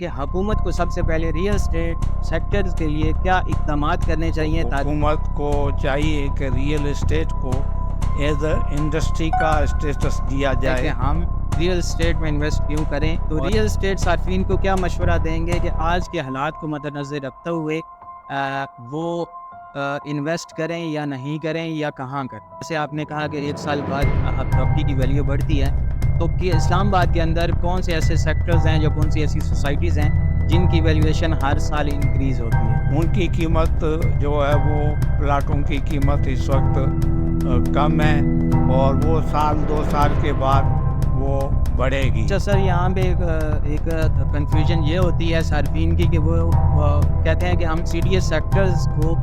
کہ حکومت کو سب سے پہلے ریئل اسٹیٹ سیکٹرز کے لیے کیا اقدامات کرنے چاہیے حکومت کو چاہیے کہ ریئل اسٹیٹ کو ایز اے انڈسٹری کا اسٹیٹس دیا کہ جائے. ہم ریئل اسٹیٹ میں انویسٹ کیوں کریں؟ تو ریئل اسٹیٹ صارفین کو کیا مشورہ دیں گے کہ آج کے حالات کو مد نظر رکھتے ہوئے وہ انویسٹ کریں یا نہیں کریں یا کہاں کریں؟ جیسے آپ نے کہا کہ 1 سال بعد پراپرٹی کی ویلیو بڑھتی ہے، تو کہ اسلام آباد کے اندر کون سے ایسے سیکٹرز ہیں یا کون سی ایسی سوسائٹیز ہیں جن کی ویلیویشن ہر سال انکریز ہوتی ہے؟ ان کی قیمت جو ہے وہ پلاٹوں کی قیمت اس وقت کم ہے اور وہ سال 2 سال کے بعد وہ بڑھے گی. اچھا سر، یہاں پہ ایک کنفیوژن یہ ہوتی ہے صارفین کی کہ وہ کہتے ہیں کہ ہم سی ڈی ایس سیکٹرز کو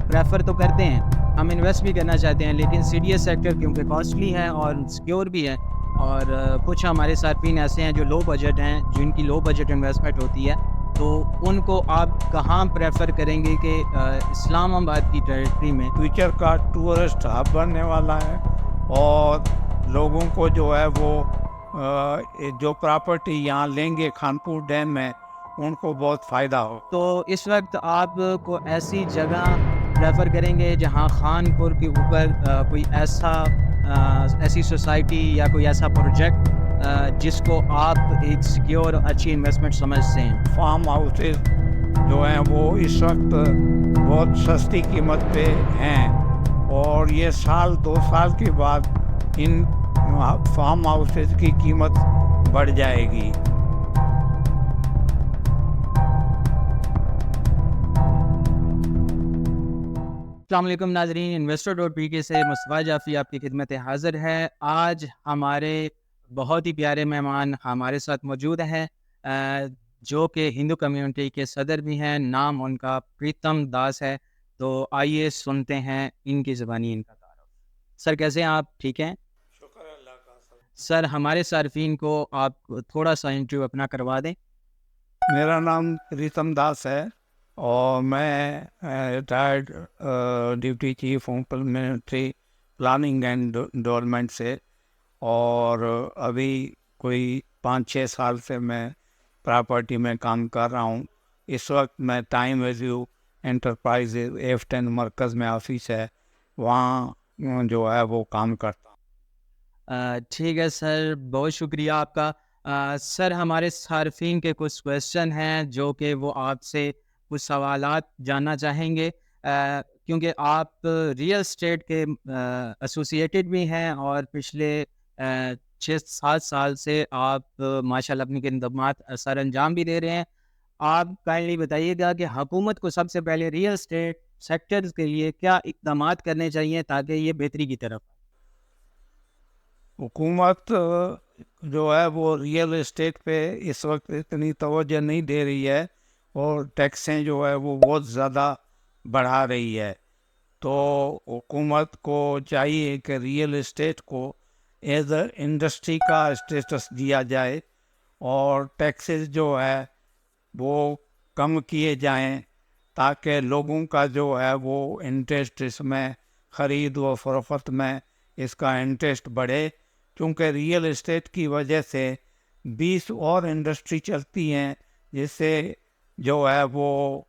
پریفر تو کرتے ہیں، ہم انویسٹ بھی کرنا چاہتے ہیں، لیکن سی ڈی ایس سیکٹر کیونکہ کاسٹلی ہے اور سیکیور بھی ہے، اور کچھ ہمارے صارفین ایسے ہیں جو لو بجٹ ہیں، جن کی لو بجٹ انویسٹمنٹ ہوتی ہے، تو ان کو آپ کہاں پریفر کریں گے کہ اسلام آباد کی ٹیریٹری میں؟ فیوچر کا ٹورسٹ ہب بننے والا ہے اور لوگوں کو جو ہے وہ جو پراپرٹی یہاں لیں گے خانپور ڈیم میں ان کو بہت فائدہ ہو. تو اس وقت آپ کو ایسی جگہ پریفر کریں گے جہاں خان پور کے اوپر کوئی ایسی سوسائٹی یا کوئی ایسا پروجیکٹ جس کو آپ ایک سیکیور اور اچھی انویسٹمنٹ سمجھتے ہیں؟ فارم ہاؤسز جو ہیں وہ اس وقت بہت سستی قیمت پہ ہیں اور یہ سال 2 سال کے بعد ان فارم ہاؤسز کی قیمت بڑھ جائے گی. السلام علیکم ناظرین، investor.pk سے مصطفیٰ جعفری آپ کی خدمت حاضر ہے. آج ہمارے بہت ہی پیارے مہمان ہمارے ساتھ موجود ہیں جو کہ ہندو کمیونٹی کے صدر بھی ہیں. نام ان کا پریتم داس ہے. تو آئیے سنتے ہیں ان کی زبانی ان کا تعارف. سر کیسے ہیں آپ؟ ٹھیک ہیں؟ شکر اللہ کا. سر ہمارے صارفین کو آپ تھوڑا سا انٹرویو اپنا کروا دیں. میرا نام پریتم داس ہے اور میں ریٹائرڈ ڈپٹی چیف ہوں ملٹری پلاننگ اینڈ ڈیولپمنٹ سے، اور ابھی کوئی 5-6 سال سے میں پراپرٹی میں کام کر رہا ہوں. اس وقت میں ٹائم ویلیو انٹرپرائز F10 مرکز میں آفس ہے، وہاں جو ہے وہ کام کرتا ہوں. ٹھیک ہے سر، بہت شکریہ آپ کا. سر ہمارے صارفین کے کچھ کویشچن ہیں جو کہ وہ آپ سے کچھ سوالات جاننا چاہیں گے، کیونکہ آپ ریئل اسٹیٹ کے ایسوسیٹڈ بھی ہیں اور پچھلے 6-7 سال سے آپ ماشاء اللہ اپنی خدمات سر انجام بھی دے رہے ہیں. آپ کائنڈلی بتائیے گا کہ حکومت کو سب سے پہلے ریئل اسٹیٹ سیکٹرز کے لیے کیا اقدامات کرنے چاہیے تاکہ یہ بہتری کی طرف؟ حکومت جو ہے وہ ریئل اسٹیٹ پہ اس وقت اتنی توجہ نہیں دے رہی ہے اور ٹیکسیں جو ہے وہ بہت زیادہ بڑھا رہی ہے. تو حکومت کو چاہیے کہ ریئل اسٹیٹ کو ایز اے انڈسٹری کا اسٹیٹس دیا جائے اور ٹیکسز جو ہے وہ کم کیے جائیں تاکہ لوگوں کا جو ہے وہ انٹرسٹ اس میں خرید و فروخت میں اس کا انٹرسٹ بڑھے، کیونکہ ریئل اسٹیٹ کی وجہ سے 20 اور انڈسٹری چلتی ہیں جس سے جو ہے وہ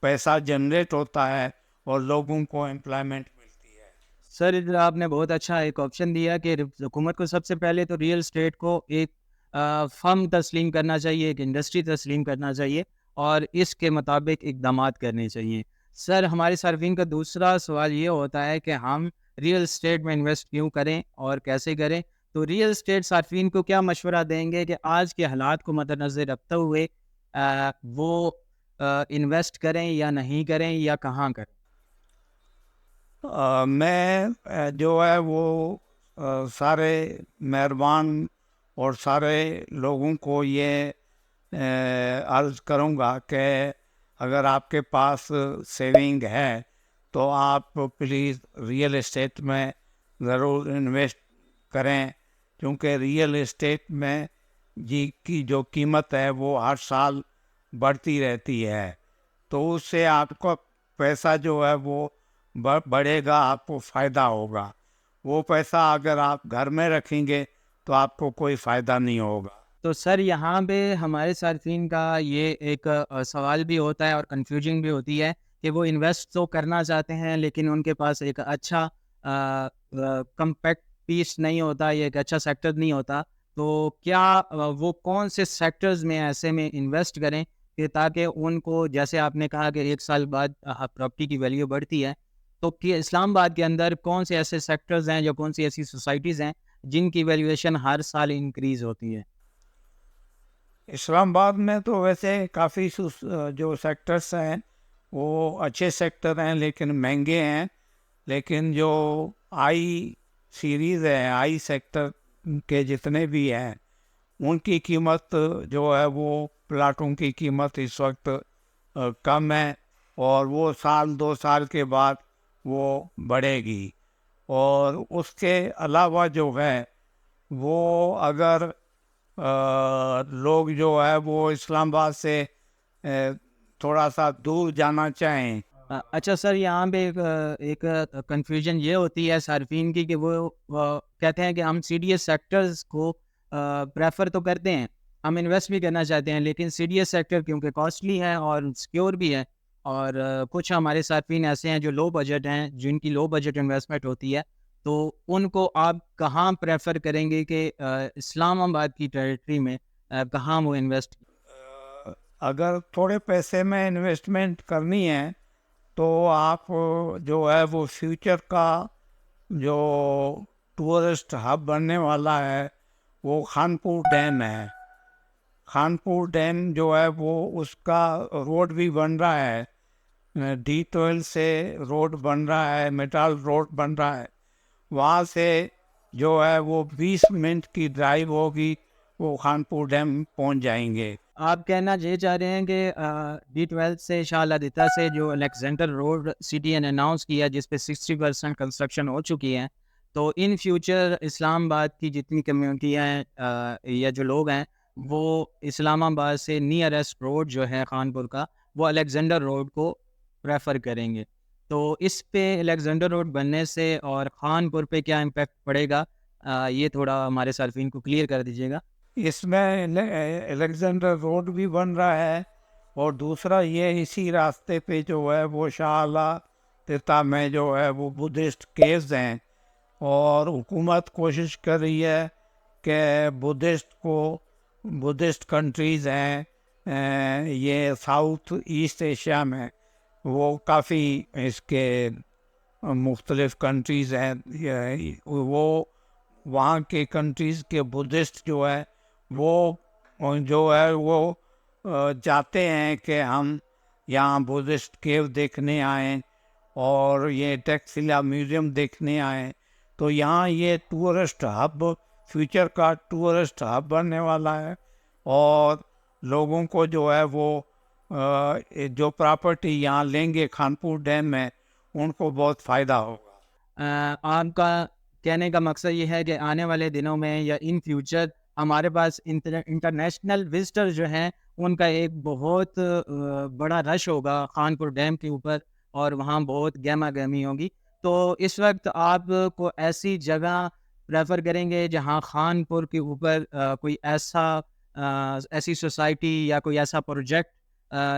پیسہ جنریٹ ہوتا ہے اور لوگوں کو امپلائمنٹ ملتی ہے. سر ادھر آپ نے بہت اچھا ایک آپشن دیا کہ حکومت کو سب سے پہلے تو ریئل اسٹیٹ کو ایک فرم تسلیم کرنا چاہیے، ایک انڈسٹری تسلیم کرنا چاہیے اور اس کے مطابق اقدامات کرنے چاہیے. سر ہمارے صارفین کا دوسرا سوال یہ ہوتا ہے کہ ہم ریئل اسٹیٹ میں انویسٹ کیوں کریں اور کیسے کریں؟ تو ریئل اسٹیٹ صارفین کو کیا مشورہ دیں گے کہ آج کے حالات کو مد نظر رکھتے ہوئے وہ انویسٹ کریں یا نہیں کریں یا کہاں کریں؟ میں جو ہے وہ سارے مہربان اور سارے لوگوں کو یہ عرض کروں گا کہ اگر آپ کے پاس سیونگ ہے تو آپ پلیز ریئل اسٹیٹ میں ضرور انویسٹ کریں، کیونکہ ریئل اسٹیٹ میں کی جو قیمت ہے وہ ہر سال بڑھتی رہتی ہے. تو اس سے آپ کا پیسہ جو ہے وہ بڑھے گا، آپ کو فائدہ ہوگا. وہ پیسہ اگر آپ گھر میں رکھیں گے تو آپ کو کوئی فائدہ نہیں ہوگا. تو سر یہاں پہ ہمارے صارفین کا یہ ایک سوال بھی ہوتا ہے اور کنفیوژن بھی ہوتی ہے کہ وہ انویسٹ تو کرنا چاہتے ہیں لیکن ان کے پاس ایک اچھا کمپیکٹ پیس نہیں ہوتا یا ایک اچھا سیکٹر نہیں ہوتا. تو کیا وہ کون سے سیکٹرز میں ایسے میں انویسٹ کریں کہ تاکہ ان کو, جیسے آپ نے کہا کہ 1 سال بعد پراپرٹی کی ویلیو بڑھتی ہے, تو کہ اسلام آباد کے اندر کون سے ایسے سیکٹرز ہیں یا کون سی ایسی سوسائٹیز ہیں جن کی ویلیویشن ہر سال انکریز ہوتی ہے؟ اسلام آباد میں تو ویسے کافی جو سیکٹرس ہیں وہ اچھے سیکٹر ہیں لیکن مہنگے ہیں. لیکن جو آئی سیریز ہے, آئی سیکٹر کے جتنے بھی ہیں ان کی قیمت جو ہے وہ پلاٹوں کی قیمت اس وقت کم ہے, اور وہ 1-2 سال کے بعد وہ بڑھے گی. اور اس کے علاوہ جو ہے وہ اگر لوگ جو ہے وہ اسلام آباد سے تھوڑا سا دور جانا چاہیں. اچھا سر, یہاں پہ ایک کنفیوژن یہ ہوتی ہے صارفین کی کہ وہ کہتے ہیں کہ ہم سی ڈی ایس سیکٹرز کو پریفر تو کرتے ہیں, ہم انویسٹ بھی کرنا چاہتے ہیں, لیکن سی ڈی ایس سیکٹر کیونکہ کاسٹلی ہے اور سیکیور بھی ہے, اور کچھ ہمارے صارفین ایسے ہیں جو لو بجٹ ہیں, جن کی لو بجٹ انویسٹمنٹ ہوتی ہے, تو ان کو آپ کہاں پریفر کریں گے کہ اسلام آباد کی ٹریٹری میں کہاں وہ انویسٹ؟ اگر تھوڑے پیسے میں انویسٹمنٹ کرنی ہے تو آپ جو ہے وہ فیوچر کا جو ٹورسٹ ہب بننے والا ہے وہ خانپور ڈیم ہے. خانپور ڈیم جو ہے وہ اس کا روڈ بھی بن رہا ہے, D12 سے روڈ بن رہا ہے, میٹال روڈ بن رہا ہے. وہاں سے جو ہے وہ 20 منٹ کی ڈرائیو ہوگی, وہ خانپور ڈیم پہنچ جائیں گے. آپ کہنا یہ چاہ رہے ہیں کہ D12 سے شاہ لادتا سے جو الیگزینڈر روڈ سٹی نے اناؤنس کیا جس پہ 60% کنسٹرکشن ہو چکی ہے, تو ان فیوچر اسلام آباد کی جتنی کمیونٹی ہیں یا جو لوگ ہیں وہ اسلام آباد سے نیئرسٹ روڈ جو ہے خانپور کا, وہ الیگزینڈر روڈ کو پریفر کریں گے. تو اس پہ الیگزینڈر روڈ بننے سے اور خانپور پہ کیا امپیکٹ پڑے گا, یہ تھوڑا ہمارے صارفین کو کلیئر کر دیجیے گا. اس میں الیگزینڈر روڈ بھی بن رہا ہے, اور دوسرا یہ اسی راستے پہ جو ہے وہ شاہ لادتا میں جو ہے وہ بدھسٹ کیوز ہیں, اور حکومت کوشش کر رہی ہے کہ بدھسٹ کنٹریز ہیں یہ ساؤتھ ایسٹ ایشیا میں, وہ کافی اس کے مختلف کنٹریز ہیں, وہ وہاں کے کنٹریز کے بدھسٹ جو ہے وہ چاہتے ہیں کہ ہم یہاں بدھسٹ کیو دیکھنے آئیں اور یہ ٹیکسلا میوزیم دیکھنے آئیں. تو یہاں یہ ٹورسٹ ہب, فیوچر کا ٹورسٹ ہب بننے والا ہے, اور لوگوں کو جو ہے وہ جو پراپرٹی یہاں لیں گے خانپور ڈیم میں ان کو بہت فائدہ ہوگا. آپ کا کہنے کا مقصد یہ ہے کہ آنے والے دنوں میں یا ان فیوچر ہمارے پاس انٹرنیشنل وزٹر جو ہیں ان کا ایک بہت بڑا رش ہوگا خانپور ڈیم کے اوپر, اور وہاں بہت گہما گہمی ہوگی. تو اس وقت آپ کو ایسی جگہ پریفر کریں گے جہاں خانپور کے اوپر کوئی ایسی سوسائٹی یا کوئی ایسا پروجیکٹ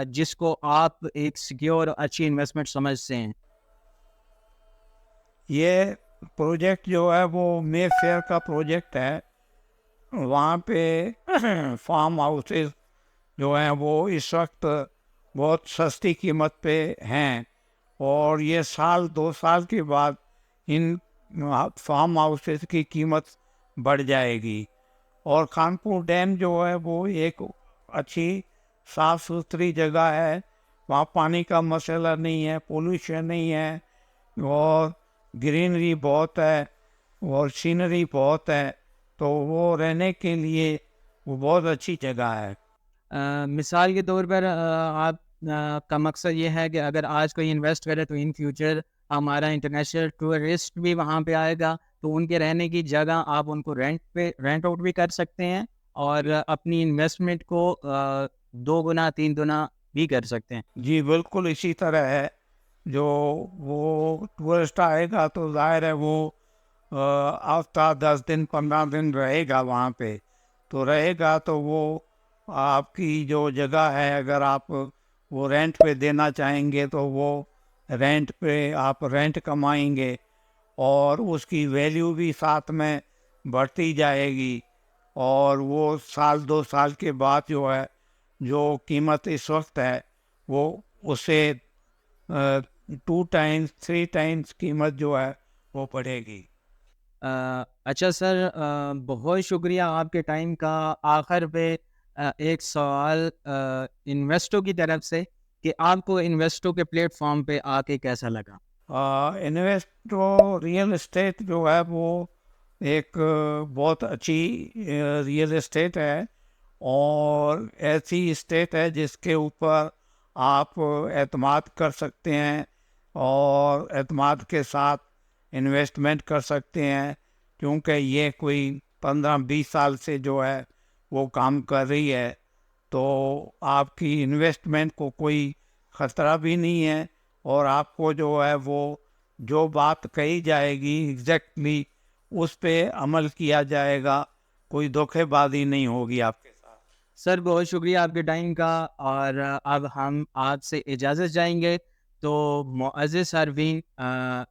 جس کو آپ ایک سیکیور اور اچھی انویسٹمنٹ سمجھتے ہیں؟ یہ پروجیکٹ جو ہے وہ مے فیئر کا پروجیکٹ ہے. وہاں پہ فارم ہاؤسز جو ہیں وہ اس وقت بہت سستی قیمت پہ ہیں, اور یہ 1-2 سال کے بعد ان فارم ہاؤسز کی قیمت بڑھ جائے گی. اور خانپور ڈیم جو ہے وہ ایک اچھی صاف ستھری جگہ ہے, وہاں پانی کا مسئلہ نہیں ہے, پولوشن نہیں ہے, اور گرینری بہت ہے اور سینری بہت ہے, تو وہ رہنے کے لیے وہ بہت اچھی جگہ ہے. مثال کے طور پر آپ کا مقصد یہ ہے کہ اگر آج کوئی انویسٹ کرے تو ان فیوچر ہمارا انٹرنیشنل ٹورسٹ بھی وہاں پہ آئے گا, تو ان کے رہنے کی جگہ آپ ان کو رینٹ آؤٹ بھی کر سکتے ہیں اور اپنی انویسٹمنٹ کو 2 گنا 3 گنا بھی کر سکتے ہیں. جی بالکل اسی طرح ہے. جو وہ ٹورسٹ آئے گا تو ظاہر ہے وہ ہفتہ 10 دن 15 دن رہے گا وہاں پہ, تو رہے گا تو وہ آپ کی جو جگہ ہے اگر آپ وہ رینٹ پہ دینا چاہیں گے تو وہ رینٹ پہ آپ رینٹ کمائیں گے اور اس کی ویلیو بھی ساتھ میں بڑھتی جائے گی، اور وہ سال 2 سال کے بعد جو ہے جو قیمت اس وقت ہے وہ اسے 2 ٹائمس 3 ٹائمس قیمت جو ہے وہ بڑھے گی۔ اچھا سر، بہت شکریہ آپ کے ٹائم کا۔ آخر پہ ایک سوال انویسٹوں کی طرف سے کہ آپ کو انویسٹوں کے پلیٹ فارم پہ آ کے کیسا لگا؟ انویسٹو ریئل اسٹیٹ جو ہے وہ ایک بہت اچھی ریئل اسٹیٹ ہے، اور ایسی اسٹیٹ ہے جس کے اوپر آپ اعتماد کر سکتے ہیں اور اعتماد کے ساتھ انویسٹمنٹ کر سکتے ہیں، کیونکہ یہ کوئی 15-20 سال سے جو ہے وہ کام کر رہی ہے، تو آپ کی انویسٹمنٹ کو کوئی خطرہ بھی نہیں ہے، اور آپ کو جو ہے وہ جو بات کہی جائے گی ایگزیکٹلی اس پہ عمل کیا جائے گا، کوئی دھوکے بازی نہیں ہوگی آپ کے ساتھ۔ سر بہت شکریہ آپ کے ٹائم کا، اور اب ہم آپ سے اجازت چاہیں گے۔ تو معزز سامعین،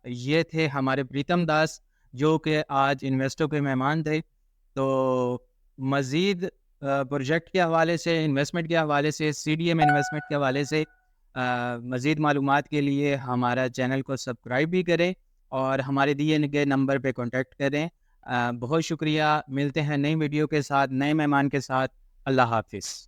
یہ تھے ہمارے پریتم داس جو کہ آج انویسٹوں کے مہمان تھے۔ تو مزید پروجیکٹ کے حوالے سے، انویسٹمنٹ کے حوالے سے، سی ڈی ایم انویسٹمنٹ کے حوالے سے مزید معلومات کے لیے ہمارا چینل کو سبسکرائب بھی کریں اور ہمارے دیے گئے نمبر پہ کانٹیکٹ کریں۔ بہت شکریہ، ملتے ہیں نئی ویڈیو کے ساتھ، نئے مہمان کے ساتھ۔ اللہ حافظ۔